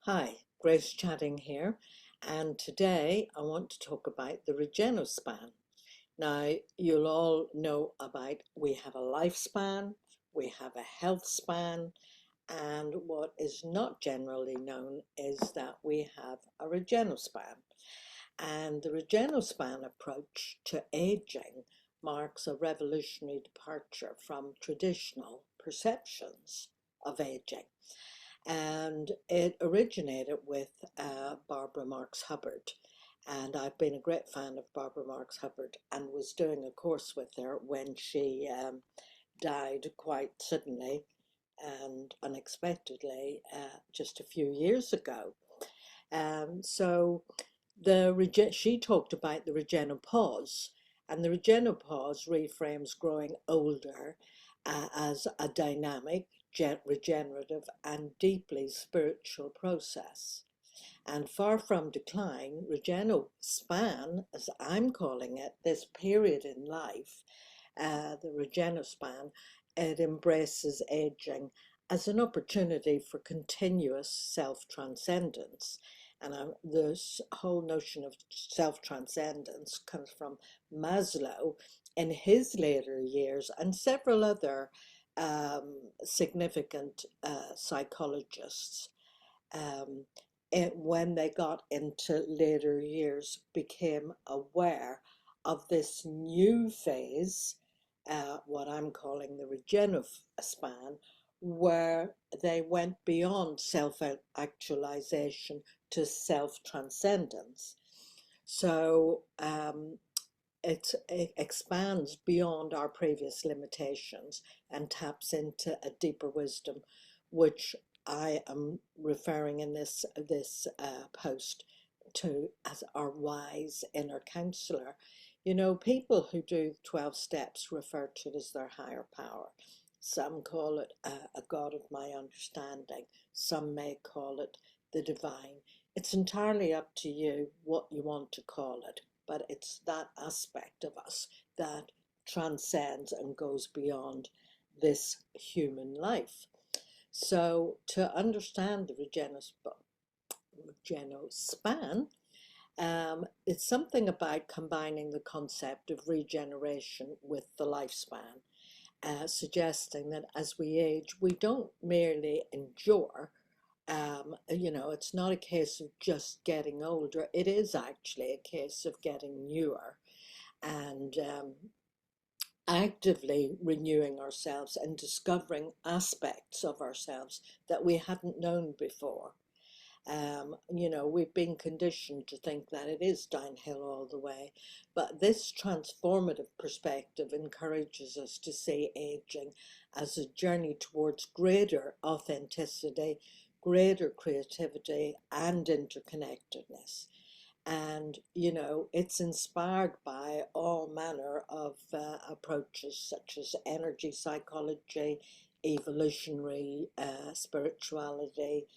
Hi, Grace chatting here, and today I want to talk about the Regenospan. Now, you'll all know about we have a lifespan, we have a health span, and what is not generally known is that we have a Regenospan. And the Regenospan approach to aging marks a revolutionary departure from traditional perceptions of aging, and it originated with Barbara Marx Hubbard. And I've been a great fan of Barbara Marx Hubbard and was doing a course with her when she died quite suddenly and unexpectedly just a few years ago. So she talked about the regenopause, and the regenopause reframes growing older as a dynamic, regenerative, and deeply spiritual process. And far from decline, regenospan, as I'm calling it, this period in life, the regenospan, it embraces aging as an opportunity for continuous self-transcendence. And this whole notion of self-transcendence comes from Maslow in his later years and several other significant psychologists. Um, when they got into later years, became aware of this new phase, what I'm calling the regenerative span, where they went beyond self-actualization to self-transcendence. So it expands beyond our previous limitations and taps into a deeper wisdom, which I am referring in this post to as our wise inner counselor. You know, people who do 12 steps refer to it as their higher power. Some call it a God of my understanding. Some may call it the divine. It's entirely up to you what you want to call it, but it's that aspect of us that transcends and goes beyond this human life. So to understand the Regenospan, it's something about combining the concept of regeneration with the lifespan, suggesting that as we age, we don't merely endure. It's not a case of just getting older. It is actually a case of getting newer and actively renewing ourselves and discovering aspects of ourselves that we hadn't known before. We've been conditioned to think that it is downhill all the way, but this transformative perspective encourages us to see aging as a journey towards greater authenticity, greater creativity, and interconnectedness. And, it's inspired by all manner of approaches such as energy psychology, evolutionary spirituality,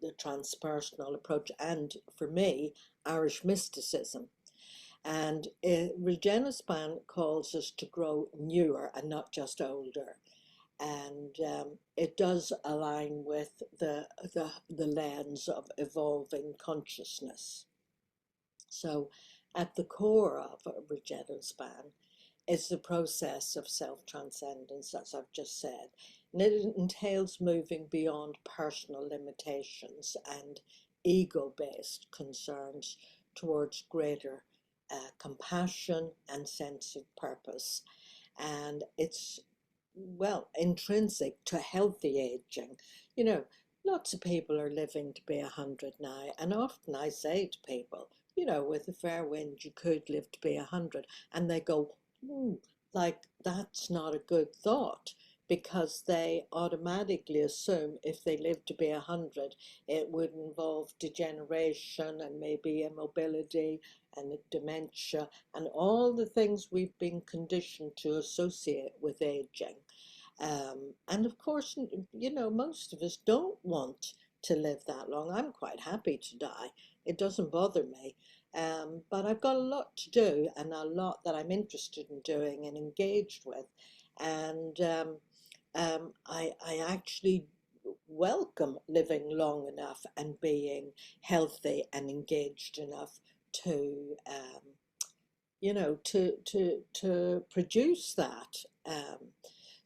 the transpersonal approach, and for me, Irish mysticism. And Regenospan calls us to grow newer and not just older. And it does align with the lens of evolving consciousness. So at the core of a Regenospan is the process of self-transcendence, as I've just said. And it entails moving beyond personal limitations and ego-based concerns towards greater compassion and sense of purpose. And it's, well, intrinsic to healthy aging. You know, lots of people are living to be 100 now, and often I say to people, with a fair wind, you could live to be 100, and they go, like that's not a good thought, because they automatically assume if they live to be 100, it would involve degeneration and maybe immobility and dementia and all the things we've been conditioned to associate with aging. And of course, most of us don't want to live that long. I'm quite happy to die. It doesn't bother me. But I've got a lot to do and a lot that I'm interested in doing and engaged with. And I actually welcome living long enough and being healthy and engaged enough to to produce that.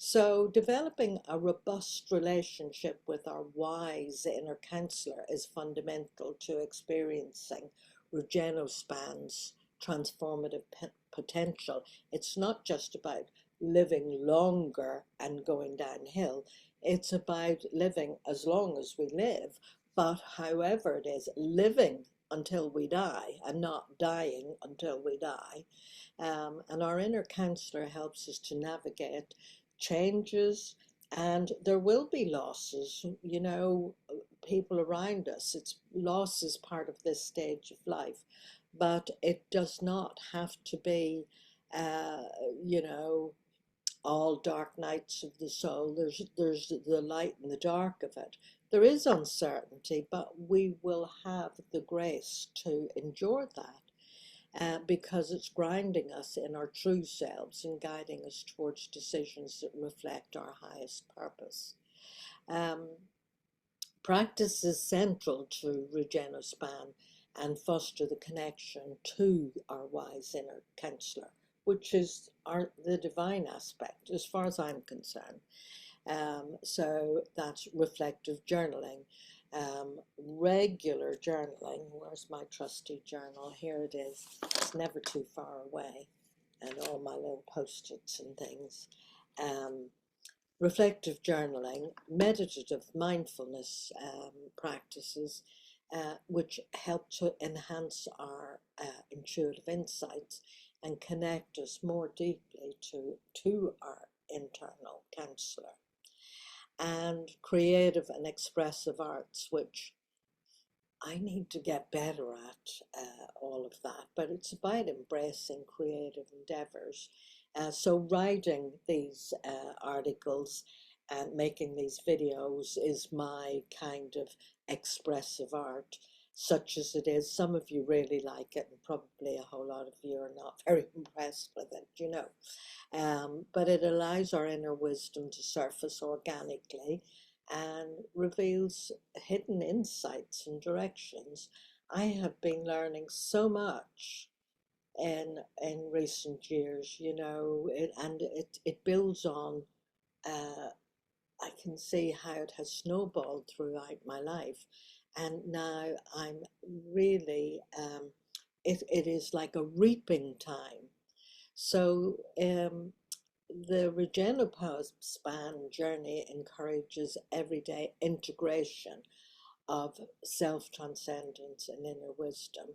So developing a robust relationship with our wise inner counselor is fundamental to experiencing Regenospan's transformative potential. It's not just about living longer and going downhill. It's about living as long as we live, but however it is, living until we die and not dying until we die. And our inner counselor helps us to navigate changes, and there will be losses, people around us. It's loss is part of this stage of life, but it does not have to be, uh, you know, all dark nights of the soul. There's the light and the dark of it. There is uncertainty, but we will have the grace to endure that, because it's grounding us in our true selves and guiding us towards decisions that reflect our highest purpose. Practice is central to Regenospan and foster the connection to our wise inner counselor, which is the divine aspect, as far as I'm concerned. So that's reflective journaling. Regular journaling. Where's my trusty journal? Here it is. It's never too far away, and all my little post-its and things. Reflective journaling, meditative mindfulness practices, which help to enhance our intuitive insights and connect us more deeply to our internal counselor. And creative and expressive arts, which I need to get better at, all of that, but it's about embracing creative endeavors. So writing these articles and making these videos is my kind of expressive art, such as it is. Some of you really like it, and probably a whole lot of you are not very impressed with it, but it allows our inner wisdom to surface organically and reveals hidden insights and directions. I have been learning so much in recent years, it builds on. I can see how it has snowballed throughout my life, and now I'm really. It is like a reaping time. So the Regenospan journey encourages everyday integration of self-transcendence and inner wisdom.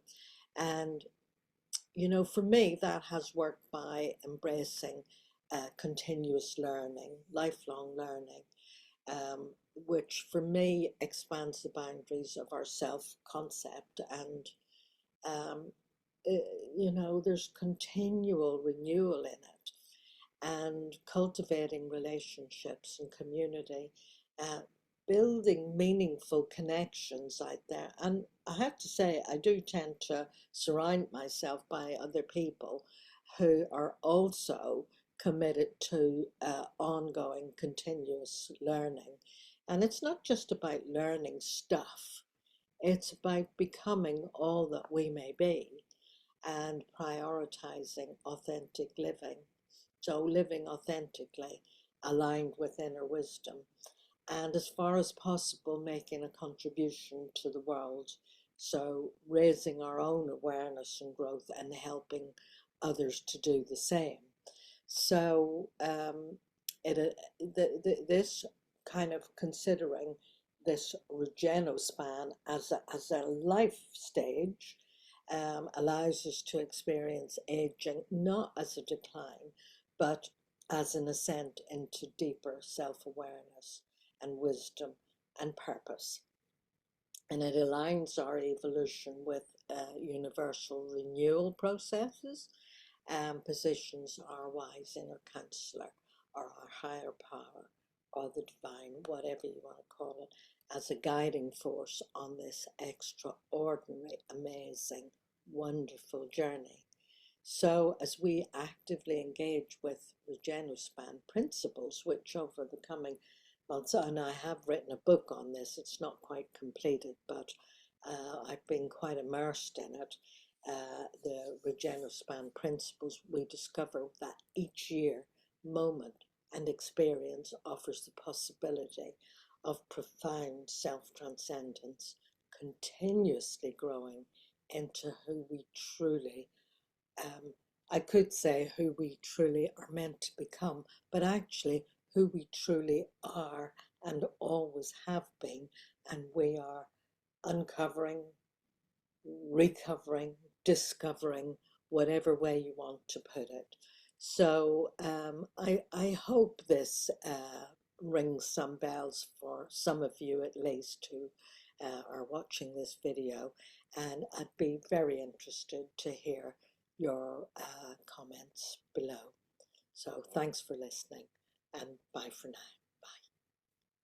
And, for me, that has worked by embracing continuous learning, lifelong learning, which for me expands the boundaries of our self-concept. And, um, there's continual renewal in it, and cultivating relationships and community, uh, building meaningful connections out there. And I have to say, I do tend to surround myself by other people who are also committed to ongoing, continuous learning. And it's not just about learning stuff, it's about becoming all that we may be and prioritizing authentic living. So living authentically, aligned with inner wisdom, and as far as possible, making a contribution to the world. So raising our own awareness and growth and helping others to do the same. So this kind of considering this Regenospan as a life stage allows us to experience aging not as a decline, but as an ascent into deeper self-awareness and wisdom and purpose. And it aligns our evolution with universal renewal processes and positions our wise inner counselor or our higher power or the divine, whatever you want to call it, as a guiding force on this extraordinary, amazing, wonderful journey. So as we actively engage with Regenospan principles, which over the coming Well, so, and I have written a book on this. It's not quite completed, but I've been quite immersed in it. The Regenospan principles, we discover that each year, moment and experience offers the possibility of profound self-transcendence, continuously growing into who we truly, um, I could say who we truly are meant to become, but actually who we truly are and always have been, and we are uncovering, recovering, discovering, whatever way you want to put it. So I hope this rings some bells for some of you at least who are watching this video, and I'd be very interested to hear your comments below. So thanks for listening, and bye for now.